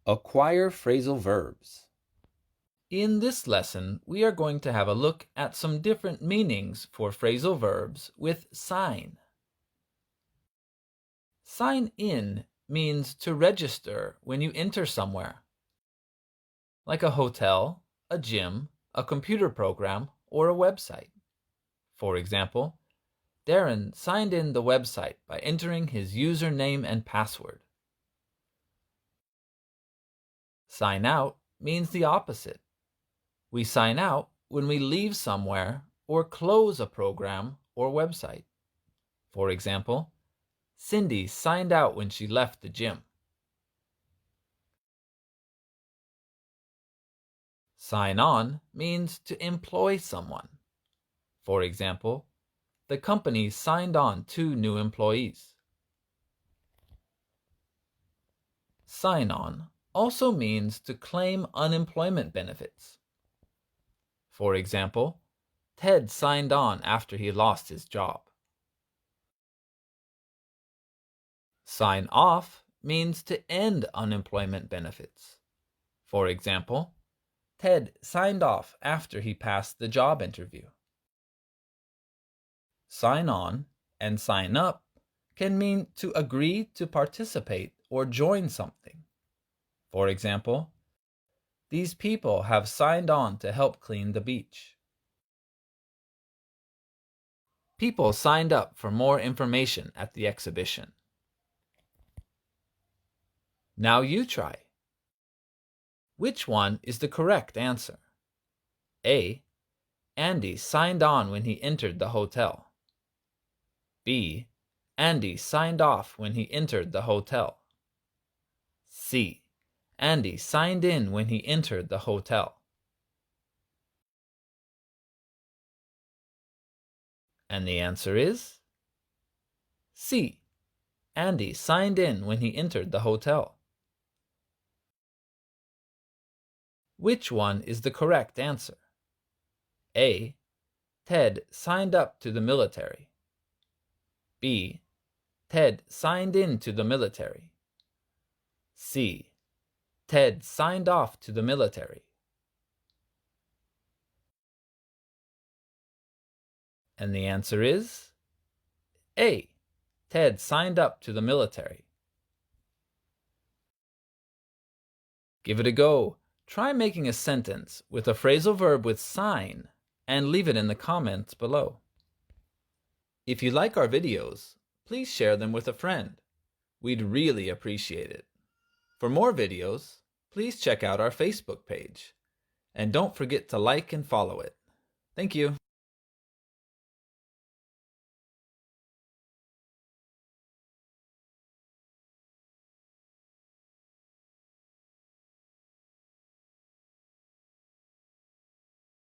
Acquire phrasal verbs. In this lesson, we are going to have a look at some different meanings for phrasal verbs with sign. Sign in means to register when you enter somewhere, like a hotel, a gym, a computer program, or a website. For example, Darren signed in the website by entering his username and password. Sign out means the opposite. We sign out when we leave somewhere or close a program or website. For example, Cindy signed out when she left the gym. Sign on means to employ someone. For example, the company signed on 2 new employees. Sign on also means to claim unemployment benefits. For example, Ted signed on after he lost his job. Sign off means to end unemployment benefits. For example, Ted signed off after he passed the job interview. Sign on and sign up can mean to agree to participate or join something. For example, these people have signed on to help clean the beach. People signed up for more information at the exhibition. Now you try. Which one is the correct answer? A. Andy signed on when he entered the hotel. B. Andy signed off when he entered the hotel. C. Andy signed in when he entered the hotel. And the answer is C. Andy signed in when he entered the hotel. Which one is the correct answer? A. Ted signed up to the military. B. Ted signed in to the military. C. Ted signed off to the military. And the answer is A. Ted signed up to the military. Give it a go. Try making a sentence with a phrasal verb with sign and leave it in the comments below. If you like our videos, please share them with a friend. We'd really appreciate it. For more videos, please check out our Facebook page. And don't forget to like and follow it. Thank you.